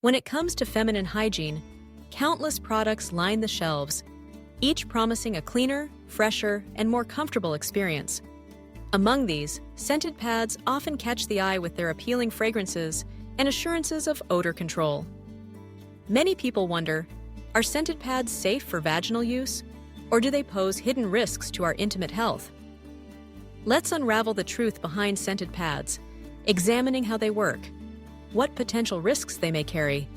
When it comes to feminine hygiene, countless products line the shelves, each promising a cleaner, fresher, and more comfortable experience. Among these, scented pads often catch the eye with their appealing fragrances and assurances of odor control. Many people wonder, are scented pads safe for vaginal use, or do they pose hidden risks to our intimate health? Let's unravel the truth behind scented pads, examining how they work, what potential risks they may carry,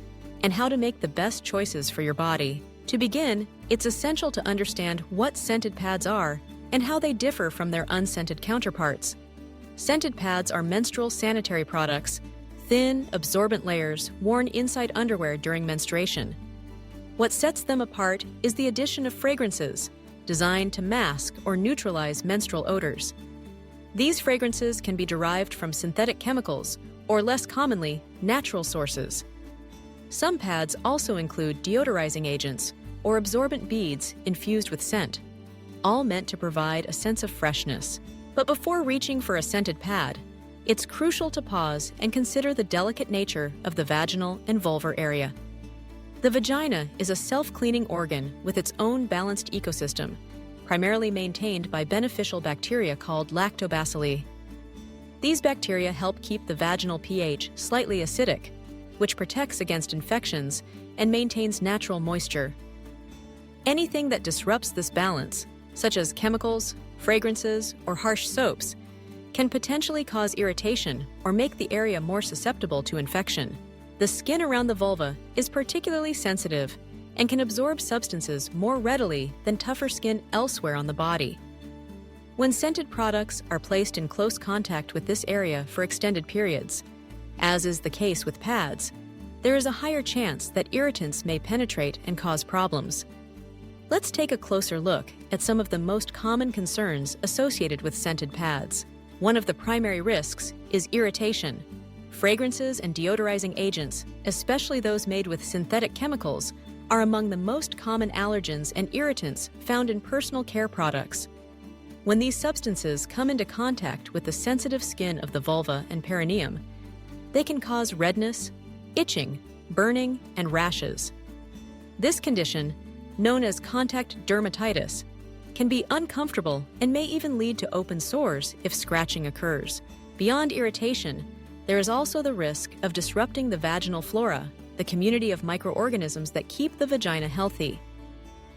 and how to make the best choices for your body. To begin, it's essential to understand what scented pads are and how they differ from their unscented counterparts. Scented pads are menstrual sanitary products, thin, absorbent layers worn inside underwear during menstruation. What sets them apart is the addition of fragrances designed to mask or neutralize menstrual odors. These fragrances can be derived from synthetic chemicals or, less commonly, natural sources. Some pads also include deodorizing agents or absorbent beads infused with scent, all meant to provide a sense of freshness. But before reaching for a scented pad, it's crucial to pause and consider the delicate nature of the vaginal and vulvar area. The vagina is a self-cleaning organ with its own balanced ecosystem, primarily maintained by beneficial bacteria called lactobacilli. These bacteria help keep the vaginal pH slightly acidic, which protects against infections and maintains natural moisture. Anything that disrupts this balance, such as chemicals, fragrances, or harsh soaps, can potentially cause irritation or make the area more susceptible to infection. The skin around the vulva is particularly sensitive and can absorb substances more readily than tougher skin elsewhere on the body. When scented products are placed in close contact with this area for extended periods, as is the case with pads, there is a higher chance that irritants may penetrate and cause problems. Let's take a closer look at some of the most common concerns associated with scented pads. One of the primary risks is irritation. Fragrances and deodorizing agents, especially those made with synthetic chemicals, are among the most common allergens and irritants found in personal care products. When these substances come into contact with the sensitive skin of the vulva and perineum, they can cause redness, itching, burning, and rashes. This condition, known as contact dermatitis, can be uncomfortable and may even lead to open sores if scratching occurs. Beyond irritation, there is also the risk of disrupting the vaginal flora, the community of microorganisms that keep the vagina healthy.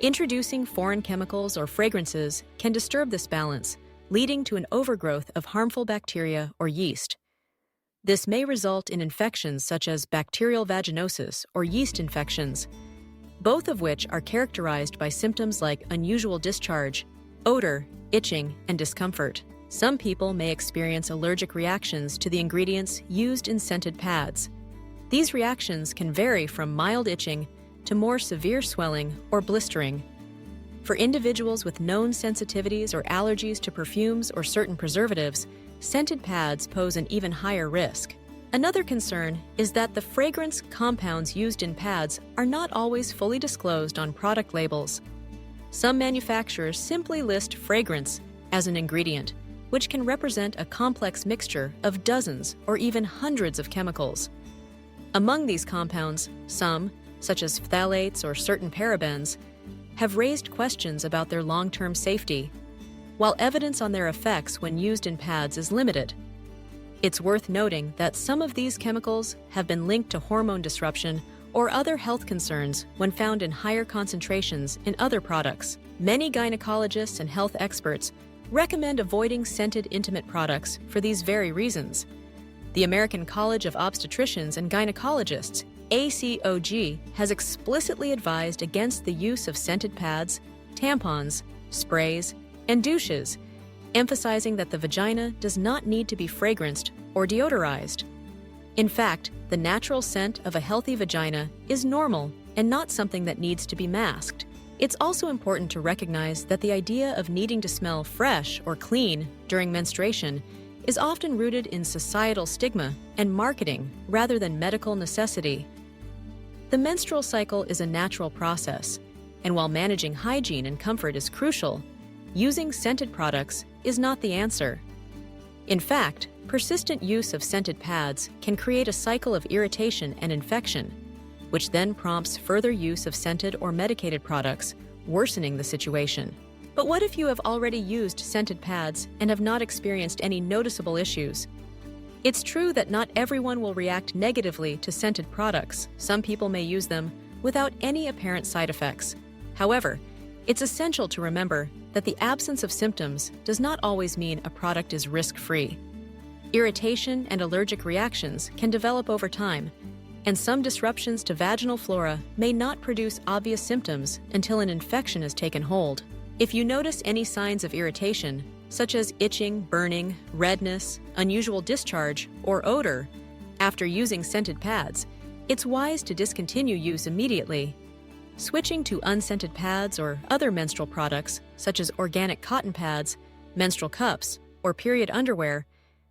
Introducing foreign chemicals or fragrances can disturb this balance, leading to an overgrowth of harmful bacteria or yeast. This may result in infections such as bacterial vaginosis or yeast infections, both of which are characterized by symptoms like unusual discharge, odor, itching, and discomfort. Some people may experience allergic reactions to the ingredients used in scented pads. These reactions can vary from mild itching to more severe swelling or blistering. For individuals with known sensitivities or allergies to perfumes or certain preservatives, scented pads pose an even higher risk. Another concern is that the fragrance compounds used in pads are not always fully disclosed on product labels. Some manufacturers simply list fragrance as an ingredient, which can represent a complex mixture of dozens or even hundreds of chemicals. Among these compounds, some, such as phthalates or certain parabens, have raised questions about their long-term safety, while evidence on their effects when used in pads is limited. It's worth noting that some of these chemicals have been linked to hormone disruption or other health concerns when found in higher concentrations in other products. Many gynecologists and health experts recommend avoiding scented intimate products for these very reasons. The American College of Obstetricians and Gynecologists, ACOG, has explicitly advised against the use of scented pads, tampons, sprays, and douches, emphasizing that the vagina does not need to be fragranced or deodorized. In fact, the natural scent of a healthy vagina is normal and not something that needs to be masked. It's also important to recognize that the idea of needing to smell fresh or clean during menstruation is often rooted in societal stigma and marketing rather than medical necessity. The menstrual cycle is a natural process, and while managing hygiene and comfort is crucial, using scented products is not the answer. In fact, persistent use of scented pads can create a cycle of irritation and infection, which then prompts further use of scented or medicated products, worsening the situation. But what if you have already used scented pads and have not experienced any noticeable issues? It's true that not everyone will react negatively to scented products. Some people may use them without any apparent side effects. However, it's essential to remember that the absence of symptoms does not always mean a product is risk-free. Irritation and allergic reactions can develop over time, and some disruptions to vaginal flora may not produce obvious symptoms until an infection has taken hold. If you notice any signs of irritation, such as itching, burning, redness, unusual discharge, or odor, after using scented pads, it's wise to discontinue use immediately. Switching to unscented pads or other menstrual products, such as organic cotton pads, menstrual cups, or period underwear,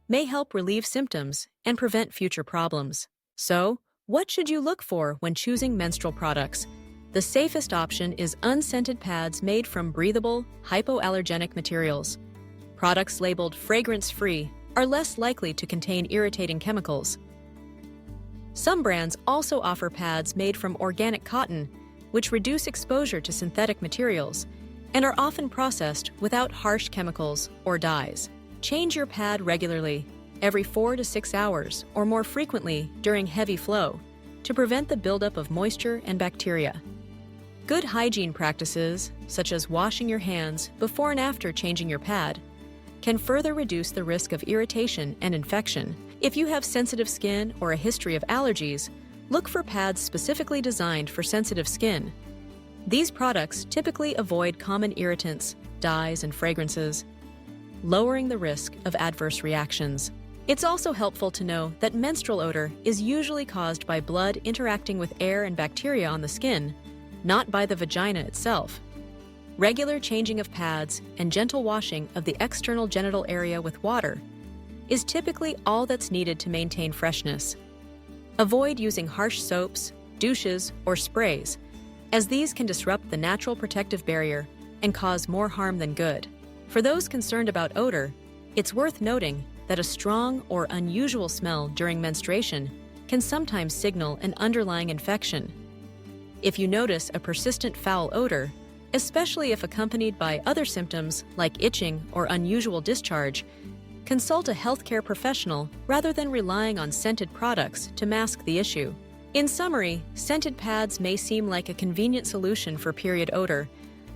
may help relieve symptoms and prevent future problems. So, what should you look for when choosing menstrual products? The safest option is unscented pads made from breathable, hypoallergenic materials. Products labeled fragrance-free are less likely to contain irritating chemicals. Some brands also offer pads made from organic cotton, which reduce exposure to synthetic materials and are often processed without harsh chemicals or dyes. Change your pad regularly, every 4 to 6 hours or more frequently during heavy flow, to prevent the buildup of moisture and bacteria. Good hygiene practices, such as washing your hands before and after changing your pad, can further reduce the risk of irritation and infection. If you have sensitive skin or a history of allergies, look for pads specifically designed for sensitive skin. These products typically avoid common irritants, dyes, and fragrances, lowering the risk of adverse reactions. It's also helpful to know that menstrual odor is usually caused by blood interacting with air and bacteria on the skin, not by the vagina itself. Regular changing of pads and gentle washing of the external genital area with water is typically all that's needed to maintain freshness. Avoid using harsh soaps, douches, or sprays, as these can disrupt the natural protective barrier and cause more harm than good. For those concerned about odor, it's worth noting that a strong or unusual smell during menstruation can sometimes signal an underlying infection. If you notice a persistent foul odor, especially if accompanied by other symptoms like itching or unusual discharge, consult a healthcare professional rather than relying on scented products to mask the issue. In summary, scented pads may seem like a convenient solution for period odor,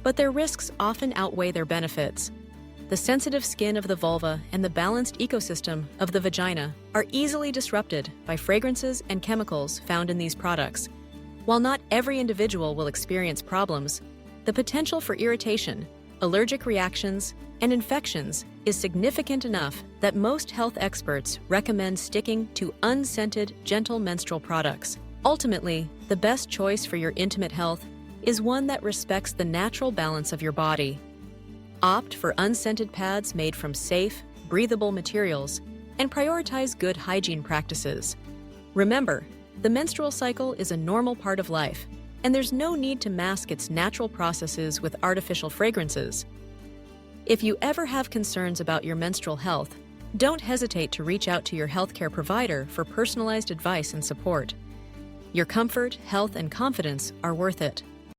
but their risks often outweigh their benefits. The sensitive skin of the vulva and the balanced ecosystem of the vagina are easily disrupted by fragrances and chemicals found in these products. While not every individual will experience problems, the potential for irritation, allergic reactions, and infections is significant enough that most health experts recommend sticking to unscented, gentle menstrual products. Ultimately, the best choice for your intimate health is one that respects the natural balance of your body. Opt for unscented pads made from safe, breathable materials, and prioritize good hygiene practices. Remember, the menstrual cycle is a normal part of life, and there's no need to mask its natural processes with artificial fragrances. If you ever have concerns about your menstrual health, don't hesitate to reach out to your healthcare provider for personalized advice and support. Your comfort, health, and confidence are worth it.